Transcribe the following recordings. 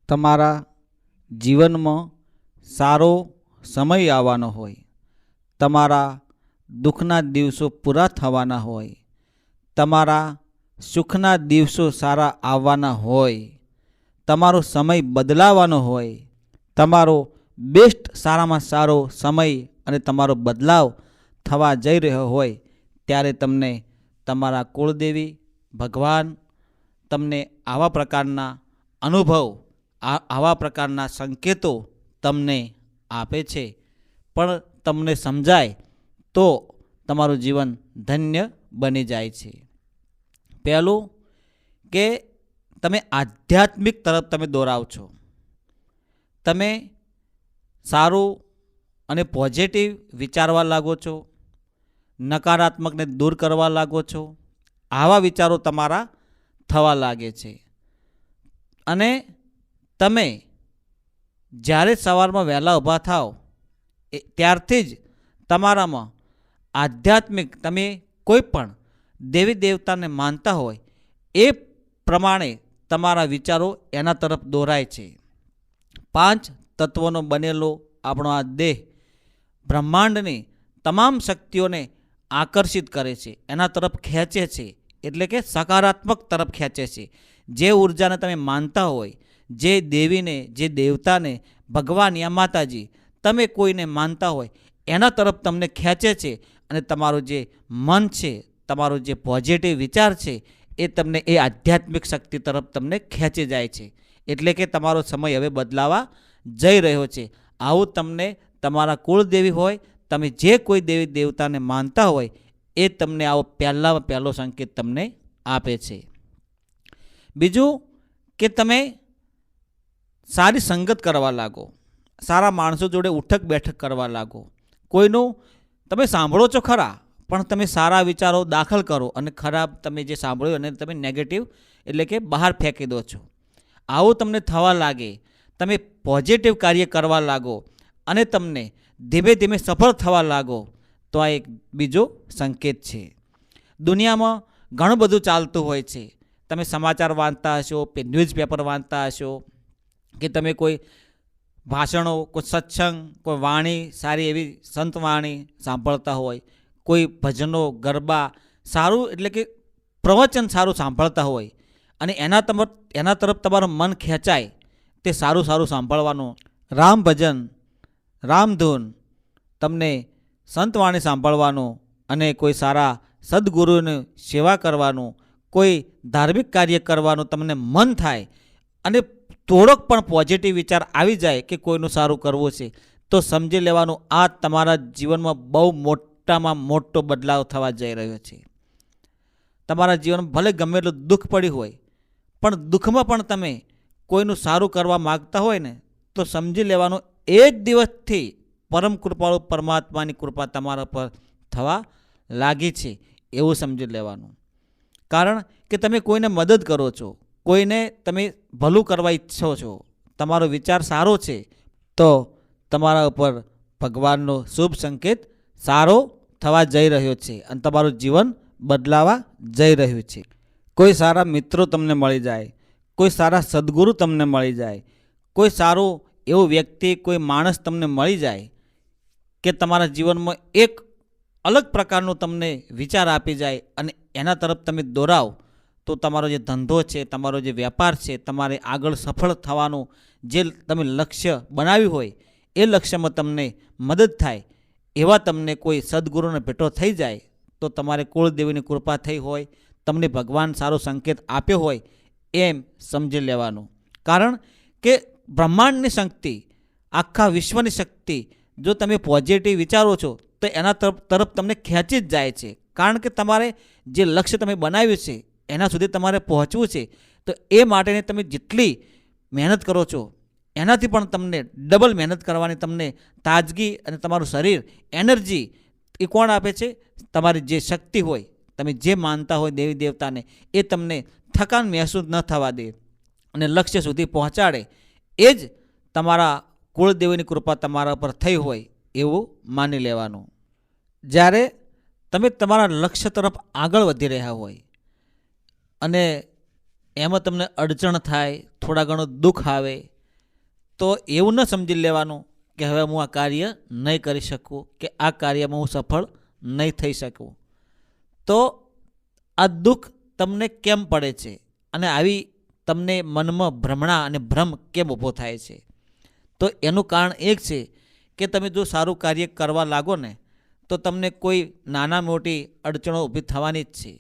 તમારા જીવનમાં સારો સમય આવવાનો હોય, તમારા દુઃખના દિવસો પૂરા થવાના હોય, તમારા સુખના દિવસો સારા આવવાના હોય, તમારો સમય બદલાવાનો હોય, તમારો બેસ્ટ સારામાં સારો સમય અને તમારો બદલાવ થવા જઈ રહ્યો હોય, ત્યારે તમને તમારા કુળદેવી ભગવાન તમને આવા પ્રકારના અનુભવ, આવા પ્રકારના સંકેતો તમને આપે છે. પણ તમને સમજાય તો તમારું જીવન ધન્ય બની જાય છે. પહેલું કે તમે આધ્યાત્મિક તરફ તમે દોરાવ છો. તમે સારું અને પોઝિટિવ વિચારવા લાગો છો, નકારાત્મકને દૂર કરવા લાગો છો. આવા વિચારો તમારા થવા લાગે છે. અને તમે જ્યારે સવારમાં વહેલા ઊભા થાઓ ત્યારથી જ તમારામાં આધ્યાત્મિક, તમે કોઈ પણ દેવી દેવતાને માનતા હોય એ પ્રમાણે તમારા વિચારો એના તરફ દોરાય છે. 5 તત્વોનો બનેલો આપણો આ દેહ બ્રહ્માંડની તમામ શક્તિઓને આકર્ષિત કરે છે, એના તરફ ખેંચે છે, એટલે કે સકારાત્મક તરફ ખેંચે છે. જે ઉર્જાને તમે માનતા હોય, જે દેવીને, જે દેવતાને, ભગવાન યા માતાજી, તમે કોઈને માનતા હોય એના તરફ તમને ખેંચે છે. અને તમારું જે મન છે, તમારો જે પોઝિટિવ વિચાર છે એ તમને એ આધ્યાત્મિક શક્તિ તરફ તમને ખેંચી જાય છે. એટલે કે તમારો સમય હવે બદલાવા જઈ રહ્યો છે. આવું તમને તમારા કુળદેવી હોય, તમે જે કોઈ દેવી દેવતાને માનતા હોય એ તમને આવો પહેલો સંકેત તમને આપે છે. બીજું કે તમે સારી સંગત કરવા લાગો, સારા માણસો જોડે ઉઠક બેઠક કરવા લાગો. કોઈનું તમે સાંભળો છો ખરા, પણ તમે સારા વિચારો દાખલ કરો અને ખરાબ તમે જે સાંભળ્યું અને તમે નેગેટિવ એટલે કે બહાર ફેંકી દો છો. આવું તમને થવા લાગે, તમે પોઝિટિવ કાર્ય કરવા લાગો અને તમને ધીમે ધીમે સફળ થવા લાગો, તો આ એક બીજો સંકેત છે. દુનિયામાં ઘણું બધું ચાલતું હોય છે. તમે સમાચાર વાંચતા હશો, ન્યૂઝપેપર વાંચતા હશો, કે તમે કોઈ ભાષણો, કોઈ સત્સંગ, કોઈ વાણી, સારી એવી સંત વાણી સાંભળતા હોય, કોઈ ભજનો, ગરબા, સારું એટલે કે પ્રવચન સારું સાંભળતા હોય અને એના તરફ તમારું મન ખેંચાય, તે સારું સાંભળવાનું, રામ ભજન, રામધૂન, તમને સંતવાણી સાંભળવાનું અને કોઈ સારા સદગુરુની સેવા કરવાનું, કોઈ ધાર્મિક કાર્ય કરવાનું તમને મન થાય અને થોડોક પણ પોઝિટિવ વિચાર આવી જાય કે કોઈનું સારું કરવું છે, તો સમજી લેવાનું આ તમારા જીવનમાં બહુ મોટામાં મોટો બદલાવ થવા જઈ રહ્યો છે. તમારા જીવનમાં ભલે ગમે એટલું દુઃખ પડ્યું હોય, પણ દુઃખમાં પણ તમે કોઈનું સારું કરવા માગતા હોય ને, તો સમજી લેવાનું એ જ દિવસથી પરમ કૃપાળુ પરમાત્માની કૃપા તમારા પર થવા લાગી છે એવું સમજી લેવાનું. કારણ કે તમે કોઈને મદદ કરો છો, કોઈને તમે ભલું કરવા ઈચ્છો છો, તમારો વિચાર સારો છે, તો તમારા ઉપર ભગવાનનો શુભ સંકેત સારો થવા જઈ રહ્યો છે અને તમારું જીવન બદલાવા જઈ રહ્યું છે. કોઈ સારા મિત્રો તમને મળી જાય, કોઈ સારા સદગુરુ તમને મળી જાય, કોઈ સારું એવું વ્યક્તિ, કોઈ માણસ તમને મળી જાય કે તમારા જીવનમાં એક અલગ પ્રકારનું તમને વિચાર આપી જાય અને એના તરફ તમે દોરાવ, તો તમારો જે ધંધો છે, તમારો જે વેપાર છે, તમારે આગળ સફળ થવાનું જે તમે લક્ષ્ય બનાવ્યું હોય એ લક્ષ્યમાં તમને મદદ થાય. એવા તમને કોઈ સદગુરુને ભેટો થઈ જાય, તો તમારે કુળદેવીની કૃપા થઈ હોય, તમને ભગવાન સારો સંકેત આપ્યો હોય એમ સમજી લેવાનું. કારણ કે બ્રહ્માંડની શક્તિ, આખા વિશ્વની શક્તિ જો તમે પોઝિટિવ વિચારો છો તો એના તરફ તમને ખેંચી જ જાય છે. કારણ કે તમારે જે લક્ષ્ય તમે બનાવ્યું છે એના સુધી તમારે પહોંચવું છે, તો એ માટેની તમે જેટલી મહેનત કરો છો એનાથી પણ તમને ડબલ મહેનત કરવાની તમને તાજગી અને તમારું શરીર, એનર્જી એ કોણ આપે છે? તમારી જે શક્તિ હોય, તમે જે માનતા હોય દેવી દેવતાને, એ તમને થકાન મહેસૂસ ન થવા દે અને લક્ષ્ય સુધી પહોંચાડે. એ જ તમારા કુળદેવીની કૃપા તમારા પર થઈ હોય એવું માની લેવાનું. જ્યારે તમે તમારા લક્ષ્ય તરફ આગળ વધી રહ્યા હોય અને એમાં તમને અડચણ થાય, થોડા ઘણું દુઃખ આવે, તો એવું ન સમજી લેવાનું કે હવે હું આ કાર્ય નહીં કરી શકું કે આ કાર્યમાં હું સફળ નહીં થઈ શકું. તો આ દુઃખ તમને કેમ પડે છે અને આવી તમને મનમાં ભ્રમણા અને ભ્રમ કેમ ઊભો થાય છે? તો એનું કારણ એક છે કે તમે જો સારું કાર્ય કરવા લાગો ને તો તમને કોઈ નાના મોટી અડચણો ઊભી થવાની જ છે.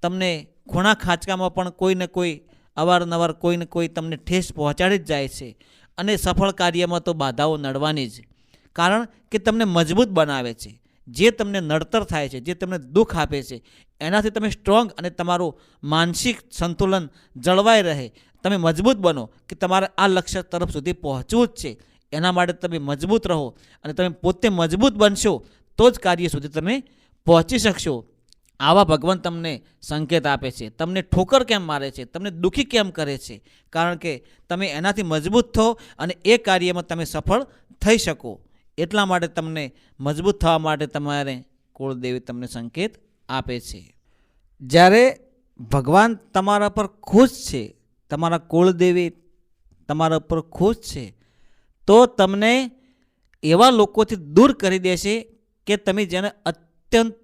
તમને ખૂણા ખાંચકામાં પણ કોઈને કોઈ અવારનવાર કોઈને કોઈ તમને ઠેસ પહોંચાડી જ જાય છે. અને સફળ કાર્યમાં તો બાધાઓ નડવાની જ, કારણ કે તમને મજબૂત બનાવે છે. જે તમને નડતર થાય છે, જે તમને દુઃખ આપે છે, એનાથી તમે સ્ટ્રોંગ અને તમારું માનસિક સંતુલન જળવાઈ રહે, તમે મજબૂત બનો કે તમારે આ લક્ષ્ય તરફ સુધી પહોંચવું જ છે. એના માટે તમે મજબૂત રહો અને તમે પોતે મજબૂત બનશો તો જ કાર્ય સુધી તમે પહોંચી શકશો. આવા ભગવાન તમને સંકેત આપે છે. તમને ઠોકર કેમ મારે છે, તમને દુઃખી કેમ કરે છે? કારણ કે તમે એનાથી મજબૂત થો અને એ કાર્યમાં તમે સફળ થઈ શકો. એટલા માટે તમને મજબૂત થવા માટે તમારે કુળદેવી તમને સંકેત આપે છે. જ્યારે ભગવાન તમારા પર ખુશ છે, તમારા કુળદેવી તમારા પર ખુશ છે, તો તમને એવા લોકોથી દૂર કરી દેશે કે તમે જેને અત્યંત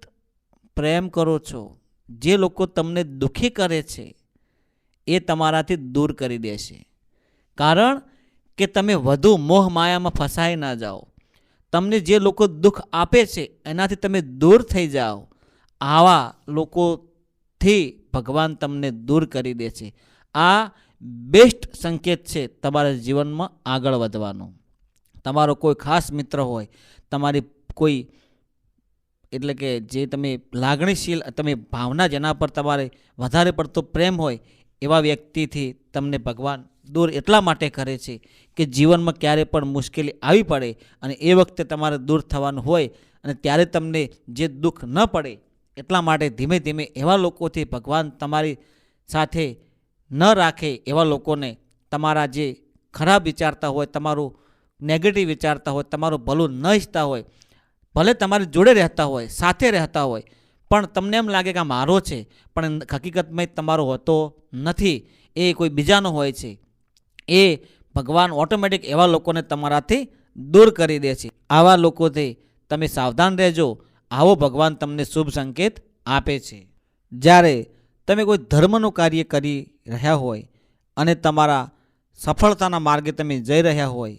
પ્રેમ કરો છો, જે લોકો તમને દુઃખી કરે છે, એ તમારાથી દૂર કરી દેશે. કારણ કે તમે વધુ મોહ માયામાં ફસાઈ ના જાઓ. તમને જે લોકો દુઃખ આપે છે એનાથી તમે દૂર થઈ જાઓ. આવા લોકોથી ભગવાન તમને દૂર કરી દે છે. આ બેસ્ટ સંકેત છે તમારા જીવનમાં આગળ વધવાનો. તમારો કોઈ ખાસ મિત્ર હોય, તમારી કોઈ એટલે કે જે તમે લાગણીશીલ તમે ભાવના જેના પર તમારે વધારે પડતો પ્રેમ હોય, એવા વ્યક્તિથી તમને ભગવાન દૂર એટલા માટે કરે છે કે જીવનમાં ક્યારે પણ મુશ્કેલી આવી પડે અને એ વખતે તમારે દૂર થવાનું હોય અને ત્યારે તમને જે દુઃખ ન પડે એટલા માટે ધીમે ધીમે એવા લોકોથી ભગવાન તમારી સાથે ન રાખે. એવા લોકોને તમારા જે ખરાબ વિચારતા હોય, તમારું નેગેટિવ વિચારતા હોય, તમારું ભલું ન ઈચ્છતા હોય, ભલે તમારી જોડે રહેતા હોય, સાથે રહેતા હોય, પણ તમને એમ લાગે કે આ મારો છે, પણ હકીકતમાં તમારો હોતો નથી, એ કોઈ બીજાનો હોય છે. એ ભગવાન ઓટોમેટિક એવા લોકોને તમારાથી દૂર કરી દે છે. આવા લોકોથી તમે સાવધાન રહેજો. આવો ભગવાન તમને શુભ સંકેત આપે છે. જ્યારે તમે કોઈ ધર્મનું કાર્ય કરી રહ્યા હોય અને તમારા સફળતાના માર્ગે તમે જઈ રહ્યા હોય,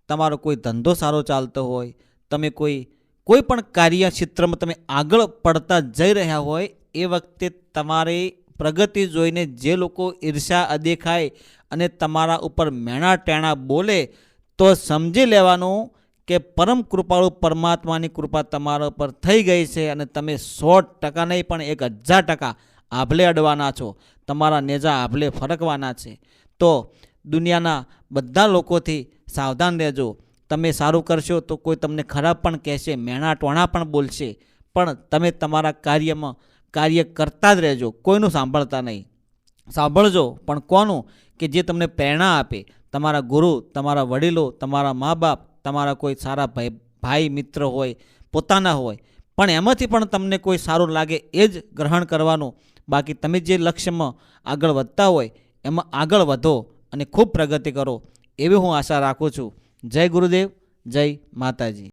તમારો કોઈ ધંધો સારો ચાલતો હોય, તમે કોઈ પણ કાર્ય ક્ષેત્રમાં તમે આગળ પડતા જઈ રહ્યા હોય, એ વખતે તમારી પ્રગતિ જોઈને જે લોકો ઈર્ષા અદેખાય અને તમારા ઉપર મેણા ટેણા બોલે, તો સમજી લેવાનું કે પરમ કૃપાળુ પરમાત્માની કૃપા તમારા ઉપર થઈ ગઈ છે અને તમે 100% નહીં પણ 1000% આભલે અડવાના છો. તમારા નેજા આભલે ફરકવાના છે. તો દુનિયાના બધા લોકોથી સાવધાન રહેજો. તમે સારું કરશો તો કોઈ તમને ખરાબ પણ કહેશે, મેણા ટોણા પણ બોલશે, પણ તમે તમારા કાર્યમાં કાર્ય કરતા જ રહેજો. કોઈનું સાંભળતા નહીં. સાંભળજો પણ કોનું? કે જે તમને પ્રેરણા આપે, તમારા ગુરુ, તમારા વડીલો, તમારા મા બાપ, તમારા કોઈ સારા ભાઈ મિત્ર હોય, પોતાના હોય, પણ એમાંથી પણ તમને કોઈ સારું લાગે એ જ ગ્રહણ કરવાનું. બાકી તમે જે લક્ષ્યમાં આગળ વધતા હોય એમાં આગળ વધો અને ખૂબ પ્રગતિ કરો, એવી હું આશા રાખું છું. જય ગુરુદેવ, જય માતાજી.